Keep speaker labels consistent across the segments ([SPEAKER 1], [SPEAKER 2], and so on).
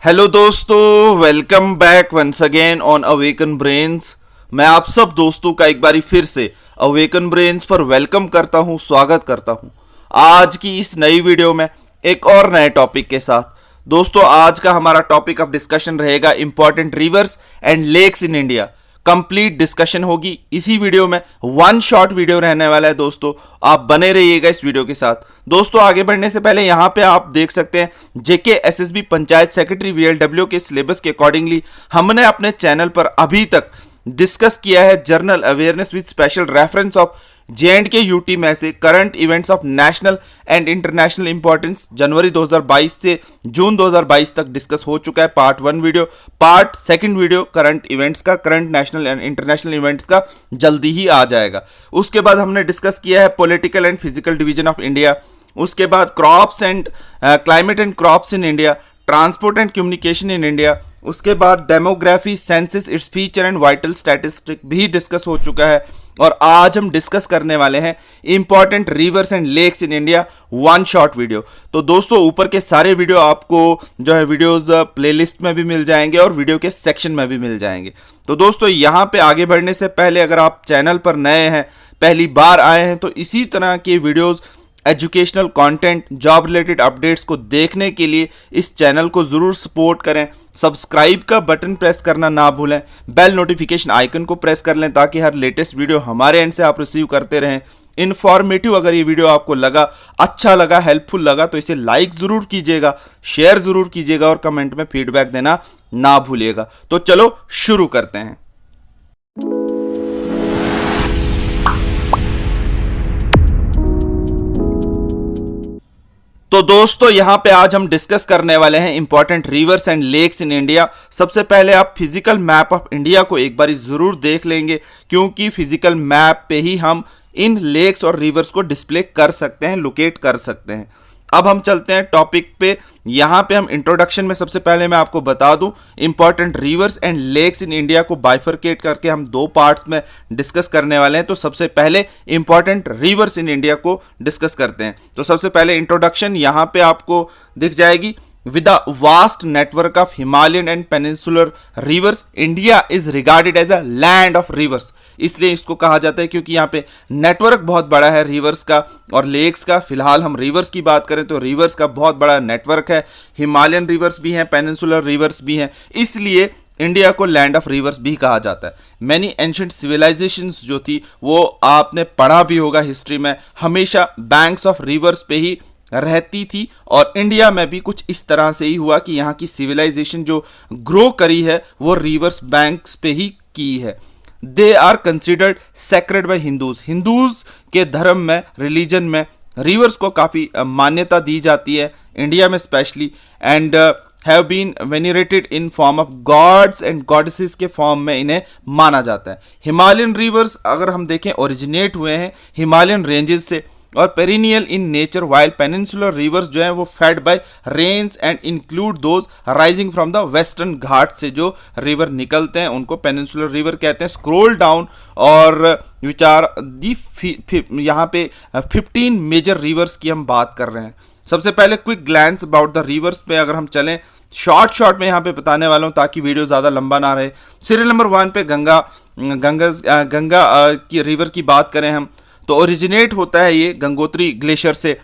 [SPEAKER 1] Hello दोस्तों, welcome back once again on awaken brains. मैं आप सब दोस्तों का एक बारी फिर से अवेकन ब्रेन्स पर वेलकम करता हूं, स्वागत करता हूं आज की इस नई वीडियो में एक और नए टॉपिक के साथ। दोस्तों, आज का हमारा टॉपिक ऑफ डिस्कशन रहेगा important rivers and lakes in India. Complete discussion होगी इसी वीडियो में, वन शॉट वीडियो रहने वाला है दोस्तों। आप बने रहिएगा इस वीडियो के साथ। दोस्तों, आगे बढ़ने से पहले यहां पे आप देख सकते हैं J K SSB panchayat secretary VLW के सिलेबस के अकॉर्डिंगली हमने अपने चैनल पर अभी तक डिस्कस किया है general awareness with special reference of J and K UT में से current events of national and international importance जनवरी 2022 से जून 2022 तक डिस्कस हो चुका है। Part 1 video, part 2 video current events का, current national and international events का जल्दी ही आ जाएगा। उसके बाद हमने डिस्कस किया है political and physical division of India. उसके बाद crops and climate and crops in India, transport and communication in India. उसके बाद demography, census, its feature and vital statistic भी डिस्कस हो चुका है। और आज हम डिस्कस करने वाले हैं important rivers and lakes in India, one shot video. तो दोस्तों, ऊपर के सारे वीडियो आपको जो है वीडियोस प्लेलिस्ट में भी मिल जाएंगे और वीडियो के सेक्शन में भी मिल जाएंगे। तो दोस्तों, यहाँ पे आगे बढ़ने से पहले अगर आप चैनल पर नए हैं, पहली बार आए हैं, तो इसी तरह के videos, educational content, job related updates को देखने के लिए इस चैनल को ज़रूर सपोर्ट करें। सब्सक्राइब का बटन प्रेस करना ना भूलें, बेल नोटिफिकेशन आइकन को प्रेस कर लें ताकि हर लेटेस्ट वीडियो हमारे एंड से आप रिसीव करते रहें। इन्फॉर्मेटिव अगर ये वीडियो आपको लगा, अच्छा लगा, हेल्पफुल लगा तो इसे लाइक ज़रूर कीजिएगा, शेयर ज़रूर कीजिएगा और कमेंट में फीडबैक देना ना भूलिएगा। तो चलो शुरू करते हैं। तो दोस्तों, यहां पे आज हम डिस्कस करने वाले हैं important rivers and lakes in India. सबसे पहले आप फिजिकल मैप ऑफ इंडिया को एक बार जरूर देख लेंगे, क्योंकि फिजिकल मैप पे ही हम इन लेक्स और रिवर्स को डिस्प्ले कर सकते हैं, लोकेट कर सकते हैं। अब हम चलते हैं टॉपिक पे। यहां पे हम इंट्रोडक्शन में सबसे पहले मैं आपको बता दूं, important rivers and lakes in India को बाइफरकेट करके हम दो पार्ट्स में डिस्कस करने वाले हैं। तो सबसे पहले इंपॉर्टेंट रिवर्स इन इंडिया को डिस्कस करते हैं। तो सबसे पहले इंट्रोडक्शन यहां पे आपको दिख जाएगी। With a vast network of Himalayan and peninsular rivers, India is regarded as a land of rivers। इसलिए इसको कहा जाता है क्योंकि यहाँ पे नेटवर्क बहुत बड़ा है रिवर्स का और लेक्स का। फिलहाल हम रिवर्स की बात करें तो रिवर्स का बहुत बड़ा नेटवर्क है। हिमालयन रिवर्स भी हैं, पेनिनसुलर रिवर्स भी हैं, इसलिए इंडिया को लैंड ऑफ रिवर्स भी कहा जाता है। मैनी एंशिएंट सिविलाइजेशंस जो थी वो आपने पढ़ा भी होगा हिस्ट्री में, हमेशा बैंक्स ऑफ रिवर्स पे ही रहती थी। और इंडिया में भी कुछ इस तरह से ही हुआ कि यहाँ की सिविलाइजेशन जो ग्रो करी है वो रिवर्स बैंक्स पे ही की है। They are considered sacred by Hindus. Hindus के धर्म में, रिलीजन में रिवर्स को काफ़ी मान्यता दी जाती है, इंडिया में specially, and have been venerated in form of gods and goddesses के फॉर्म में इन्हें माना जाता है। हिमालयन रिवर्स अगर हम देखें ओरिजिनेट हुए हैं हिमालयन रेंजेस से और perennial in nature, while peninsular rivers जो है वो fed by rains and include those rising from the Western Ghat से जो रिवर निकलते हैं उनको पेनिनसुलर रिवर कहते हैं। स्क्रोल डाउन और विचार दी यहाँ पे 15 मेजर रिवर्स की हम बात कर रहे हैं। सबसे पहले quick glance about the rivers पे अगर हम चलें, शॉर्ट में यहाँ पे बताने वाला हूँ ताकि वीडियो ज़्यादा लंबा ना रहे। सीरियल नंबर 1 पे गंगा की रिवर की बात करें हम तो ओरिजिनेट होता है ये गंगोत्री ग्लेशियर से,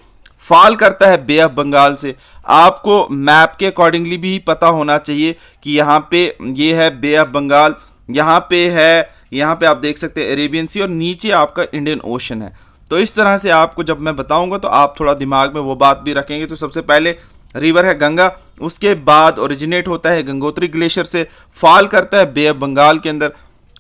[SPEAKER 1] फॉल करता है बे ऑफ बंगाल से। आपको मैप के अकॉर्डिंगली भी पता होना चाहिए कि यहाँ पे ये है बे ऑफ बंगाल, यहाँ पे आप देख सकते हैं अरेबियन सी और नीचे आपका इंडियन ओशन है। तो इस तरह से आपको जब मैं बताऊंगा तो आप थोड़ा दिमाग में वो बात भी रखेंगे। तो सबसे पहले रिवर है गंगा, उसके बाद ओरिजिनेट होता है गंगोत्री ग्लेशियर से, फॉल करता है बे ऑफ बंगाल के अंदर।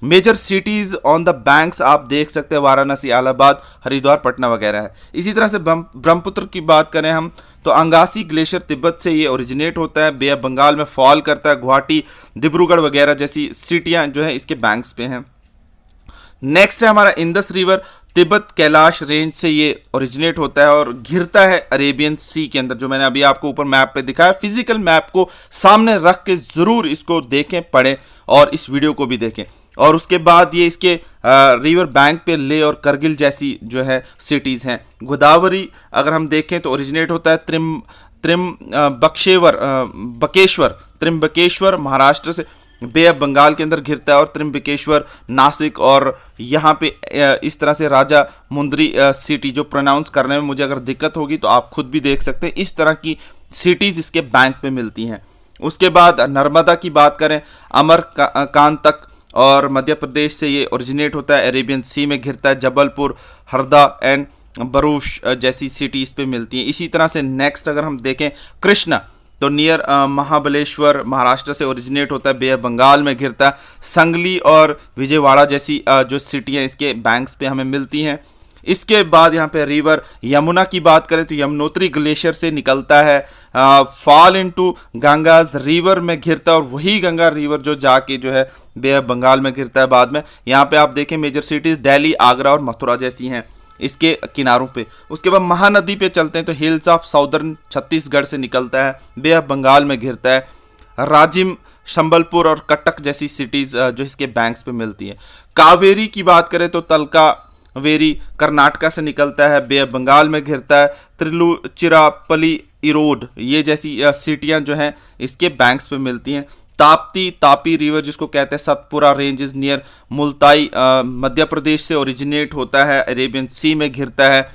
[SPEAKER 1] Major cities on the banks आप देख सकते हैं वाराणसी, इलाहाबाद, हरिद्वार, पटना वगैरह है। इसी तरह से ब्रह्मपुत्र की बात करें हम तो अंगासी ग्लेशियर तिब्बत से ये ओरिजिनेट होता है, बे ऑफ बंगाल में फॉल करता है, गुवाहाटी, डिब्रूगढ़ वगैरह जैसी सिटियां जो है इसके बैंक्स पे हैं। नेक्स्ट है हमारा Indus river, Tibet Kailash range से ये ओरिजिनेट होता है और घिरता है अरेबियन सी के अंदर, जो मैंने अभी आपको ऊपर मैप पे दिखाया। फिजिकल मैप को सामने रख के जरूर इसको देखें, पढ़ें और इस वीडियो को भी देखें। और उसके बाद ये इसके रिवर बैंक पे ले और करगिल जैसी जो है सिटीज़ हैं। गोदावरी अगर हम देखें तो ओरिजिनेट होता है बकेश्वर त्र्यंबकेश्वर महाराष्ट्र से बे ऑफ बंगाल के अंदर घिरता है, और त्र्यंबकेश्वर नासिक, और यहाँ पे इस तरह से राजा मुंद्री सिटी, जो प्रोनाउंस करने में मुझे अगर दिक्कत होगी तो आप खुद भी देख सकते हैं, इस तरह की सिटीज़ इसके बैंक पे मिलती हैं। उसके बाद नर्मदा की बात करें, अमरकांतक, और मध्य प्रदेश से ये ओरिजिनेट होता है, अरेबियन सी में घिरता है। जबलपुर, हरदा एंड भरूच जैसी सिटी इस पे मिलती हैं। इसी तरह से नेक्स्ट अगर हम देखें कृष्णा, तो नियर महाबलेश्वर महाराष्ट्र से ओरिजिनेट होता है, बे ऑफ बंगाल में घिरता है। संगली और विजयवाड़ा जैसी जो सिटियाँ इसके बैंक्स पे हमें मिलती हैं। इसके बाद यहाँ पे रिवर यमुना की बात करें तो यमुनोत्री ग्लेशियर से निकलता है, फॉल इनटू गंगाज रिवर में घिरता है, और वही गंगा रिवर जो जाके जो है बे ऑफ बंगाल में घिरता है बाद में। यहाँ पे आप देखें मेजर सिटीज दिल्ली, आगरा और मथुरा जैसी हैं इसके किनारों पे। उसके बाद महानदी पे चलते हैं तो हिल्स ऑफ साउदर्न छत्तीसगढ़ से निकलता है, बे ऑफ बंगाल में घिरता है। राजिम, संबलपुर और कटक जैसी सिटीज जो इसके बैंक्स पे मिलती है। कावेरी की बात करें तो तलकावेरी कर्नाटका से निकलता है, बे ऑफ बंगाल में घिरता है। तिरुचिरापल्ली, इरोड ये जैसी सिटियां जो हैं इसके बैंक्स पे मिलती हैं। तापी रिवर जिसको कहते हैं सतपुरा रेंजेस नियर मुल्ताई मध्य प्रदेश से ओरिजिनेट होता है, अरेबियन सी में घिरता है।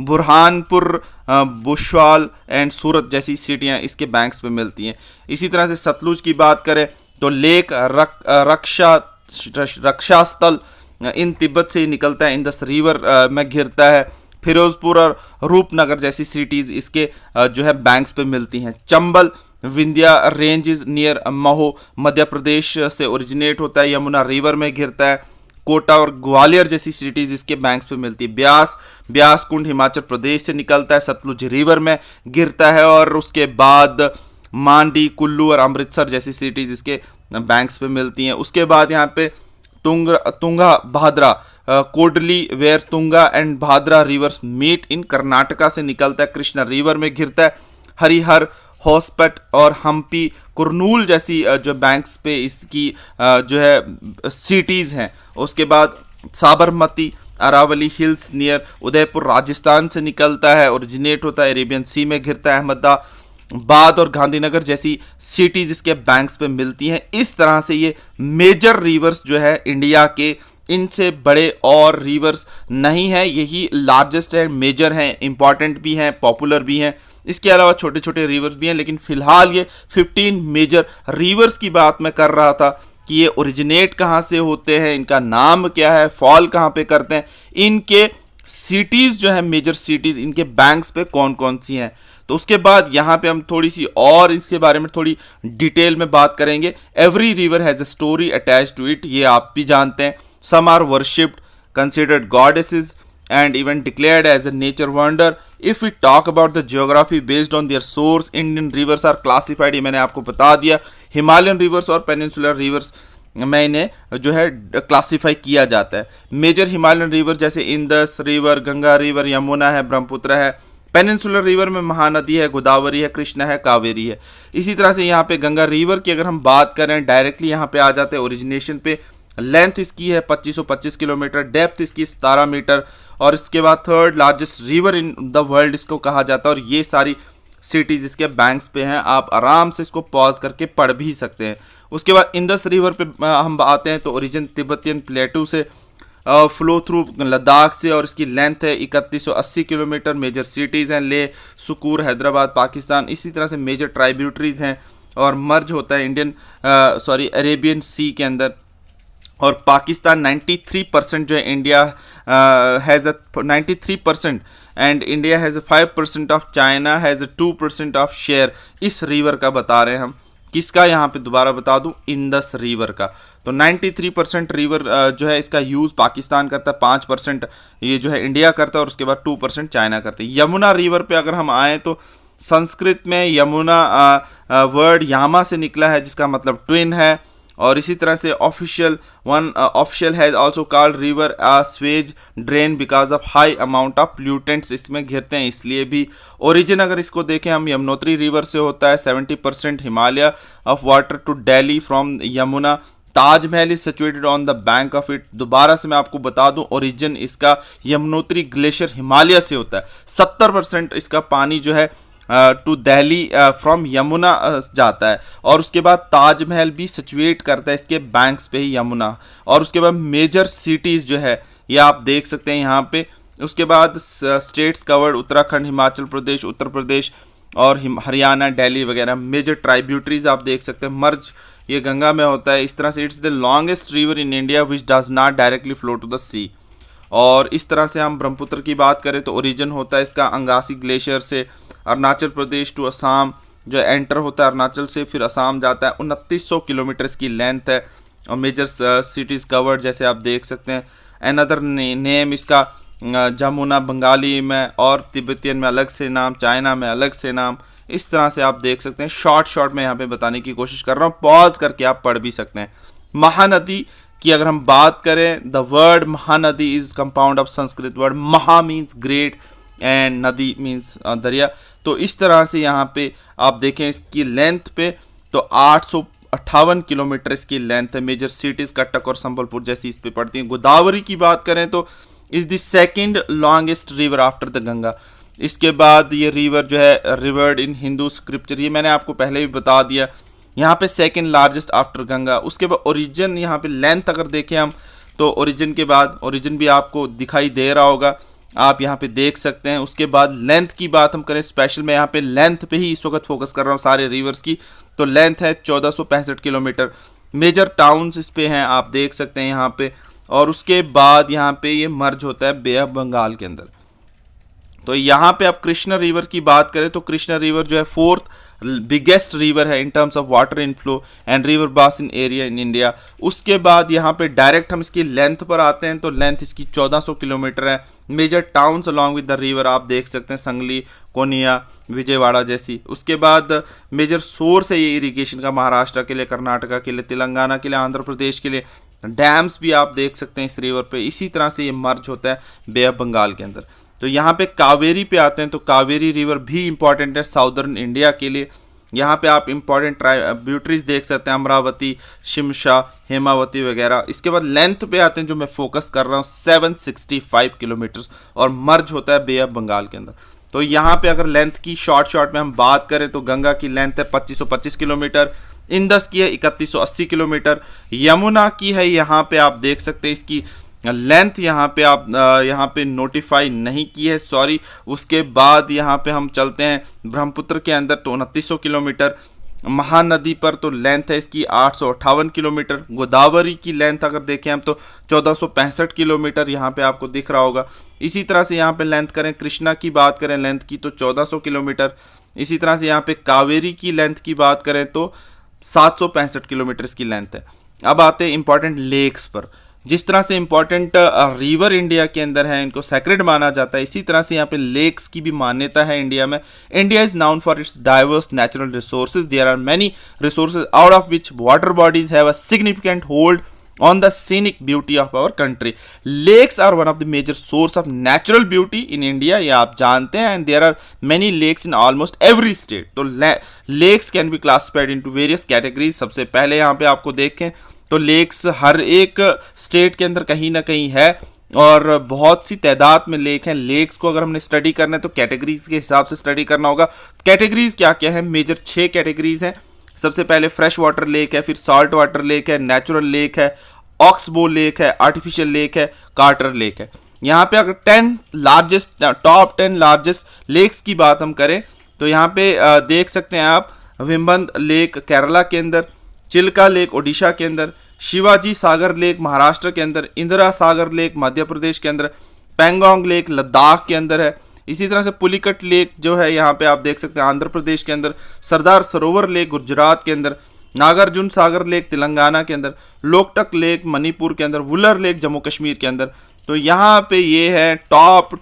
[SPEAKER 1] बुरहानपुर, बुशवाल एंड सूरत जैसी सिटियां इसके बैंक्स पे मिलती हैं। इसी तरह से सतलुज की बात करें तो लेक रक्षास्थल इन तिब्बत से ही निकलता है, इंदस रिवर में घिरता है। फिरोजपुर और रूपनगर जैसी सिटीज़ इसके जो है बैंक्स पे मिलती हैं। चंबल, विंध्या रेंजेस नियर महो मध्य प्रदेश से ओरिजिनेट होता है, यमुना रिवर में घिरता है। कोटा और ग्वालियर जैसी सिटीज़ इसके बैंक्स पे मिलती है। ब्यास कुंड हिमाचल प्रदेश से निकलता है, सतलुज रिवर में गिरता है। और उसके बाद मांडी, कुल्लू और अमृतसर जैसी सिटीज़ इसके बैंक्स पे मिलती हैं। उसके बाद यहाँ पे Tunga Bhadra, Koodli where Tunga and Bhadra rivers meet in Karnataka से निकलता है, कृष्णा रिवर में घिरता है। हरिहर, होस्पेट और हम्पी, कुरनूल जैसी जो बैंक्स पे इसकी जो है सिटीज़ हैं। उसके बाद साबरमती, अरावली हिल्स नियर उदयपुर राजस्थान से निकलता है, ओरिजिनेट होता है, अरेबियन सी में घिरता है। अहमदाबाद और गांधीनगर जैसी सिटीज़ इसके बैंक्स पे मिलती हैं। इस तरह से ये मेजर रिवर्स जो है इंडिया के, इनसे बड़े और रिवर्स नहीं है, यही लार्जेस्ट है, मेजर हैं, इंपॉर्टेंट भी हैं, पॉपुलर भी हैं। इसके अलावा छोटे छोटे रिवर्स भी हैं, लेकिन फिलहाल ये 15 मेजर रिवर्स की बात मैं कर रहा था कि ये ओरिजिनेट कहाँ से होते हैं, इनका नाम क्या है, फॉल कहाँ पे करते हैं, इनके सिटीज़ जो है मेजर सिटीज़, इनके बैंक्स पे कौन कौन सी हैं। तो उसके बाद यहाँ पे हम थोड़ी सी और इसके बारे में थोड़ी डिटेल में बात करेंगे। Every river has a story attach to it, ये आप भी जानते हैं। Some are worshipped, considered goddesses and even declared as a nature wonder. If we talk about the geography based on their source, Indian rivers are classified, ये मैंने आपको बता दिया। हिमालयन रिवर्स और पेनिनसुलर रिवर्स में इन्हें जो है क्लासीफाई किया जाता है। मेजर हिमालयन रिवर जैसे Indus river, Ganga river, Yamuna है, ब्रह्मपुत्र है। पेनिनसुलर रिवर में महानदी है, गोदावरी है, कृष्णा है, कावेरी है। इसी तरह से यहाँ पे गंगा रिवर की अगर हम बात करें डायरेक्टली यहाँ पे आ जाते हैं ओरिजिनेशन पे। लेंथ इसकी है 2525 किलोमीटर, डेप्थ इसकी 17 मीटर, और इसके बाद third largest river in the world इसको कहा जाता है। और ये सारी सिटीज़ इसके बैंक्स पे हैं, आप आराम से इसको पॉज करके पढ़ भी सकते हैं। उसके बाद इंदस रिवर पे हम आते हैं तो ओरिजिन तिब्बतियन प्लेटू से फ्लो थ्रू लद्दाख से, और इसकी लेंथ है 3180 किलोमीटर। मेजर सिटीज़ हैं लेह, सुकूर, हैदराबाद, पाकिस्तान। इसी तरह से मेजर ट्राइब्यूटरीज हैं और मर्ज होता है अरेबियन सी के अंदर। और पाकिस्तान 93% जो है India has a 93% and India has a 5% of, China has a 2% of share. इस रिवर का बता रहे हैं हम, किसका, यहाँ पे दोबारा बता दूँ, इंदस रिवर का। तो 93% रिवर जो है इसका यूज़ पाकिस्तान करता है, 5% ये जो है इंडिया करता है, और उसके बाद 2% चाइना करता है। यमुना रिवर पे अगर हम आएँ तो संस्कृत में यमुना वर्ड यामा से निकला है, जिसका मतलब ट्विन है। और इसी तरह से official has also called river sewage drain because of high amount of pollutants इसमें घिरते हैं, इसलिए भी। ओरिजिन अगर इसको देखें हम, यमुनोत्री रिवर से होता है। 70% Himalaya of water to Delhi from Yamuna. Taj Mahal is situated on the bank of it. दोबारा से मैं आपको बता दूं, ओरिजिन इसका यमुनोत्री ग्लेशियर हिमालय से होता है। 70% इसका पानी जो है टू दिल्ली फ्रॉम यमुना जाता है, और उसके बाद ताजमहल भी सिचुएट करता है इसके बैंक्स पे ही यमुना। और उसके बाद मेजर सिटीज़ जो है ये आप देख सकते हैं यहाँ पे। उसके बाद स्टेट्स कवर्ड उत्तराखंड, हिमाचल प्रदेश, उत्तर प्रदेश और हरियाणा, दिल्ली वगैरह। मेजर ट्राइब्यूटरीज आप देख सकते हैं, मर्ज ये गंगा में होता है। इस तरह से it's the longest river in India which does not directly flow to the sea. और इस तरह से हम ब्रह्मपुत्र की बात करें तो ओरिजिन होता है इसका अंगासी ग्लेशियर से, अरुणाचल प्रदेश टू असम जो एंटर होता है अरुणाचल से, फिर असम जाता है। 2900 किलोमीटर की लेंथ है। और मेजर सिटीज़ कवर्ड जैसे आप देख सकते हैं। अनदर नेम इसका जमुना बंगाली में, और तिब्बतियन में अलग से नाम, चाइना में अलग से नाम। इस तरह से आप देख सकते हैं। शॉर्ट में यहाँ पे बताने की कोशिश कर रहा हूँ, पॉज करके आप पढ़ भी सकते हैं। महानदी की अगर हम बात करें, the word Mahanadi is compound of Sanskrit word महा मीन्स ग्रेट एंड नदी मीन्स दरिया। तो इस तरह से यहाँ पे आप देखें इसकी लेंथ पे तो 858 किलोमीटर इसकी लेंथ है। मेजर सिटीज कटक और संबलपुर जैसी इस पे पड़ती हैं। गोदावरी की बात करें तो is the second longest river after the Ganga. इसके बाद ये रिवर जो है रिवर्ड इन हिंदू स्क्रिप्चर, ये मैंने आपको पहले भी बता दिया, यहाँ पे सेकंड लार्जेस्ट आफ्टर गंगा। उसके बाद ओरिजिन, यहाँ पे लेंथ अगर देखें हम तो ओरिजिन के बाद, ओरिजिन भी आपको दिखाई दे रहा होगा, आप यहाँ पे देख सकते हैं। उसके बाद लेंथ की बात हम करें स्पेशल, मैं यहाँ पे लेंथ पे ही इस वक्त फोकस कर रहा हूँ सारे रिवर्स की, तो लेंथ है 1465 किलोमीटर। मेजर टाउन्स इस पे हैं, आप देख सकते हैं यहाँ पे। और उसके बाद यहाँ पे ये मर्ज होता है बे ऑफ बंगाल के अंदर। तो यहाँ पे आप कृष्णा रिवर की बात करें तो कृष्णा रिवर जो है 4th बिगेस्ट रिवर है in terms of water inflow and river basin area in India. उसके बाद यहाँ पे डायरेक्ट हम इसकी लेंथ पर आते हैं, तो लेंथ इसकी 1400 किलोमीटर है। Major towns along with the river आप देख सकते हैं, संगली, कोनिया, विजयवाड़ा जैसी। उसके बाद मेजर सोर्स है ये इरिगेशन का, महाराष्ट्र के लिए, कर्नाटका के लिए, तेलंगाना के लिए, आंध्र प्रदेश के लिए। डैम्स भी आप देख सकते हैं इस रिवर पे। इसी तरह से ये मर्ज होता है बे ऑफ बंगाल के अंदर। तो यहाँ पे कावेरी पे आते हैं, तो कावेरी रिवर भी इंपॉर्टेंट है साउदर्न इंडिया के लिए। यहाँ पे आप इंपॉर्टेंट ट्राइब्यूटरीज देख सकते हैं, अमरावती, शिमशा, हेमावती वगैरह। इसके बाद लेंथ पे आते हैं जो मैं फोकस कर रहा हूँ, 765 किलोमीटर, और मर्ज होता है बे ऑफ बंगाल के अंदर। तो यहाँ पे अगर लेंथ की शॉर्ट में हम बात करें तो गंगा की लेंथ है 2525 किलोमीटर, इंदस की है 3180 किलोमीटर, यमुना की है यहाँ पे आप देख सकते हैं इसकी लेंथ यहाँ पे आप यहाँ पे नोटिफाई नहीं की है, सॉरी। उसके बाद यहाँ पे हम चलते हैं ब्रह्मपुत्र के अंदर, तो 2900 किलोमीटर। महानदी पर तो लेंथ है इसकी 858 किलोमीटर। गोदावरी की लेंथ अगर देखें हम तो 1465 किलोमीटर यहाँ पे आपको दिख रहा होगा। इसी तरह से यहाँ पे लेंथ करें, कृष्णा की बात करें लेंथ की तो 1400 किलोमीटर। इसी तरह से यहाँ पे कावेरी की लेंथ की बात करें तो 765 किलोमीटर की लेंथ है। अब आते हैं इंपॉर्टेंट लेक्स पर। जिस तरह से इंपॉर्टेंट रिवर इंडिया के अंदर है, इनको सेक्रेड माना जाता है, इसी तरह से यहाँ पे लेक्स की भी मान्यता है इंडिया में। India is known for its diverse natural resources. There are many resources out of which water bodies have a significant hold on the scenic beauty of our country. Lakes are one of the major source of natural beauty in India, ये आप जानते हैं, and there are many lakes in almost every state. तो lakes can be classified into various categories. सबसे पहले यहाँ पे आपको देखें तो लेक्स हर एक स्टेट के अंदर कहीं ना कहीं है, और बहुत सी तादाद में लेक हैं। लेक्स को अगर हमने स्टडी करना है तो कैटेगरीज के हिसाब से स्टडी करना होगा। कैटेगरीज क्या क्या है? मेजर 6 कैटेगरीज हैं। सबसे पहले फ्रेश वाटर लेक है, फिर सॉल्ट वाटर लेक है, नेचुरल लेक है, ऑक्सबो लेक है, आर्टिफिशियल लेक है, कार्टर लेक है। यहाँ पे अगर टॉप 10 लार्जेस्ट लेक्स की बात हम करें तो यहाँ पे देख सकते हैं आप, विम्बंद लेक केरला के अंदर, चिल्का लेक ओडिशा के अंदर, शिवाजी सागर लेक महाराष्ट्र के अंदर, इंदिरा सागर लेक मध्य प्रदेश के अंदर, पेंगोंग लेक लद्दाख के अंदर है। इसी तरह से पुलिकट लेक जो है यहाँ पे आप देख सकते हैं आंध्र प्रदेश के अंदर, सरदार सरोवर लेक गुजरात के अंदर, नागार्जुन सागर लेक तेलंगाना के अंदर, लोकटक लेक मणिपुर के अंदर, वुलर लेक जम्मू कश्मीर के अंदर। तो यहाँ पे ये है top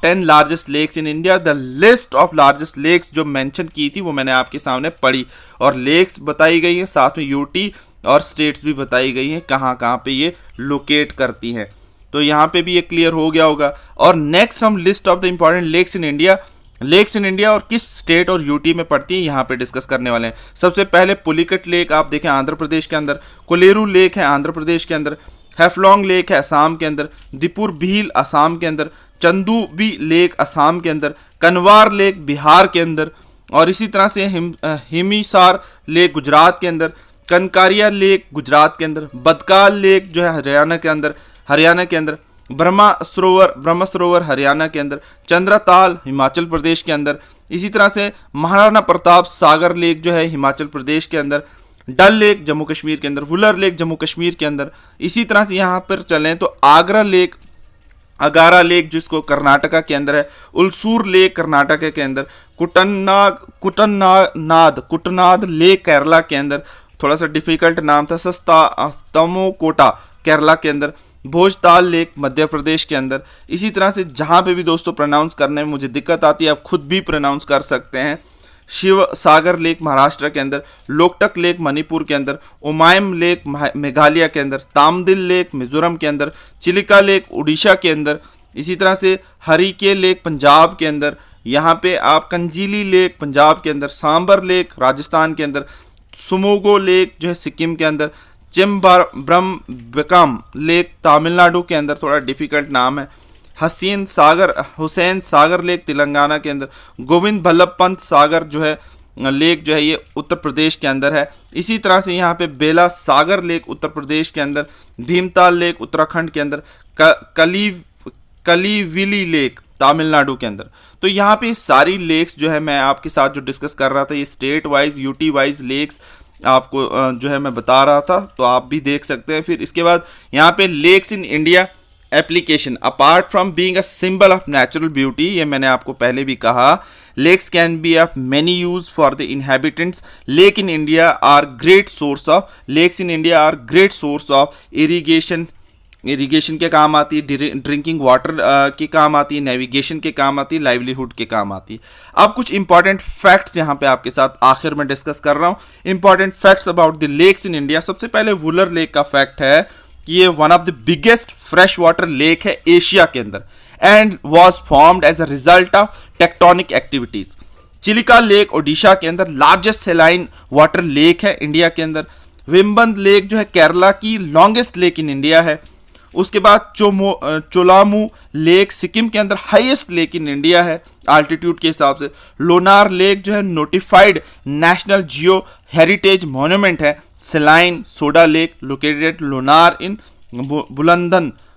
[SPEAKER 1] 10 largest lakes in India. The list of largest lakes जो मेंशन की थी वो मैंने आपके सामने पढ़ी, और लेक्स बताई गई हैं, साथ में यूटी और स्टेट्स भी बताई गई हैं कहाँ कहाँ पे ये लोकेट करती हैं। तो यहाँ पे भी ये क्लियर हो गया होगा। और नेक्स्ट हम list of the important lakes in India और किस स्टेट और यूटी में पड़ती है यहाँ पे डिस्कस करने वाले हैं। सबसे पहले पुलिकट लेक आप देखें आंध्र प्रदेश के अंदर, कोलेरू लेक है आंध्र प्रदेश के अंदर, हैफलॉन्ग लेक है असम के अंदर, दीपुर भील असम के अंदर, चंदूबी लेक असम के अंदर, कनवार लेक बिहार के अंदर, और इसी तरह से हिमिसार लेक गुजरात के अंदर, कनकारिया लेक गुजरात के अंदर, बदकाल लेक जो है हरियाणा के अंदर, ब्रह्मा सरोवर हरियाणा के अंदर, चंद्रताल हिमाचल प्रदेश के अंदर, इसी तरह से महाराणा प्रताप सागर लेक जो है हिमाचल प्रदेश के अंदर, डल लेक जम्मू कश्मीर के अंदर, वुलर लेक जम्मू कश्मीर के अंदर। इसी तरह से यहाँ पर चलें तो अगारा लेक जिसको कर्नाटका के अंदर है, उलसूर लेक कर्नाटक के अंदर, कुटनाद लेक केरला के अंदर, थोड़ा सा डिफिकल्ट नाम था, तमोकोटा केरला के अंदर, भोजताल लेक मध्य प्रदेश के अंदर। इसी तरह से जहाँ पे भी दोस्तों प्रोनाउंस करने में मुझे दिक्कत आती है आप खुद भी प्रोनाउंस कर सकते हैं। शिव सागर लेक महाराष्ट्र के अंदर, लोकटक लेक मणिपुर के अंदर, उमायम लेक मेघालय के अंदर, तामदिल लेक मिजोरम के अंदर, चिलिका लेक उड़ीसा के अंदर, इसी तरह से हरिके लेक पंजाब के अंदर, यहाँ पे आप कंजीली लेक पंजाब के अंदर, सांबर लेक राजस्थान के अंदर, सुमोगो लेक जो है सिक्किम के अंदर, चिम्बरम लेक तमिलनाडु के अंदर, थोड़ा डिफिकल्ट नाम है, हुसैन सागर लेक तेलंगाना के अंदर, गोविंद बल्लभ पंत सागर जो है लेक जो है ये उत्तर प्रदेश के अंदर है। इसी तरह से यहाँ पे बेला सागर लेक उत्तर प्रदेश के अंदर, भीमताल लेक उत्तराखंड के अंदर, कलीविली लेक तमिलनाडु के अंदर। तो यहाँ पे सारी लेक्स जो है मैं आपके साथ जो डिस्कस कर रहा था ये state wise UT wise lakes आपको जो है मैं बता रहा था, तो आप भी देख सकते हैं। फिर इसके बाद यहाँ पे lakes in India application, apart from being a symbol of natural beauty, ये मैंने आपको पहले भी कहा, lakes can be of many use for the inhabitants, lakes in India are great source of irrigation के काम आती है, ड्रिंकिंग वाटर के काम आती है, नेविगेशन के काम आती है, लाइवलीहुड के काम आती है। अब कुछ इंपॉर्टेंट फैक्ट्स यहाँ पे आपके साथ आखिर में डिस्कस कर रहा हूँ, important facts about the lakes in India. सबसे पहले वुलर लेक का फैक्ट है कि ये one of the biggest fresh water lake है एशिया के अंदर and was formed as a result of tectonic activities. Chilika lake Odisha के अंदर लार्जेस्ट सेलाइन वाटर लेक है इंडिया के अंदर। विम्बंद लेक जो है केरला की लॉन्गेस्ट लेक इन इंडिया है। उसके बाद चोलामू लेक सिक्किम के अंदर हाईएस्ट लेक इन इंडिया है आल्टीट्यूड के हिसाब से। लोनार लेक जो है notified national geo heritage monument है। Saline soda lake located Lonar in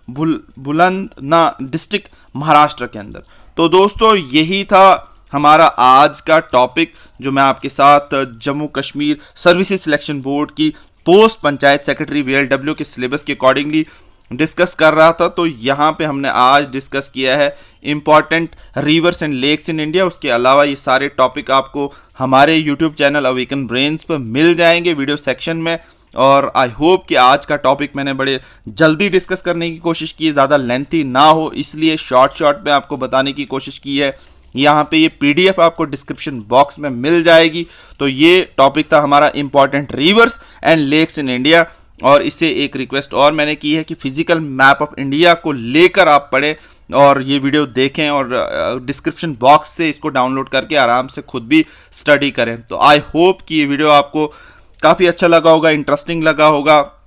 [SPEAKER 1] Buldhana district Maharashtra के अंदर। तो दोस्तों यही था हमारा आज का टॉपिक जो मैं आपके साथ Jammu Kashmir services selection board की पोस्ट पंचायत सेक्रेटरी VLW के सिलेबस के अकॉर्डिंगली डिस्कस कर रहा था। तो यहाँ पे हमने आज डिस्कस किया है important rivers and lakes in India. उसके अलावा ये सारे टॉपिक आपको हमारे यूट्यूब चैनल अवेकन ब्रेन्स पर मिल जाएंगे वीडियो सेक्शन में। और आई होप कि आज का टॉपिक मैंने बड़े जल्दी डिस्कस करने की कोशिश की, ज़्यादा लेंथी ना हो इसलिए शॉर्ट में आपको बताने की कोशिश की है। यहाँ पे ये PDF आपको डिस्क्रिप्शन बॉक्स में मिल जाएगी। तो ये टॉपिक था हमारा important rivers and lakes in India. और इससे एक रिक्वेस्ट और मैंने की है कि फिजिकल मैप ऑफ इंडिया को लेकर आप पढ़ें और ये वीडियो देखें और डिस्क्रिप्शन बॉक्स से इसको डाउनलोड करके आराम से खुद भी स्टडी करें। तो आई होप कि ये वीडियो आपको काफ़ी अच्छा लगा होगा, इंटरेस्टिंग लगा होगा।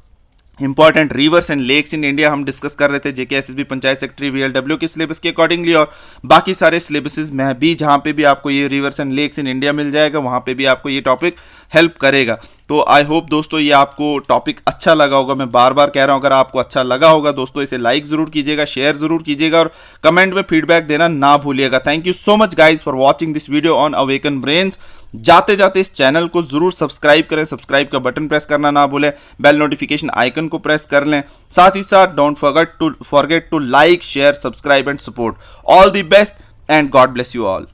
[SPEAKER 1] Important rivers and lakes in India हम डिस्कस कर रहे थे JK SSB panchayat secretary VLW के सिलेबस के अकॉर्डिंगली, और बाकी सारे सिलेबसेस में भी जहाँ पे भी आपको ये rivers and lakes in India मिल जाएगा वहाँ पे भी आपको ये टॉपिक हेल्प करेगा। तो आई होप दोस्तों ये आपको टॉपिक अच्छा लगा होगा। मैं बार बार कह रहा हूँ अगर आपको अच्छा लगा होगा दोस्तों इसे लाइक ज़रूर कीजिएगा, शेयर ज़रूर कीजिएगा और कमेंट में फीडबैक देना ना भूलिएगा। Thank you so much guys for watching this video on awaken brains. जाते जाते इस चैनल को जरूर सब्सक्राइब करें, सब्सक्राइब का बटन प्रेस करना ना भूलें, बेल नोटिफिकेशन आइकन को प्रेस कर लें। साथ ही साथ don't forget to like, share, subscribe and support. All the best and God bless you all.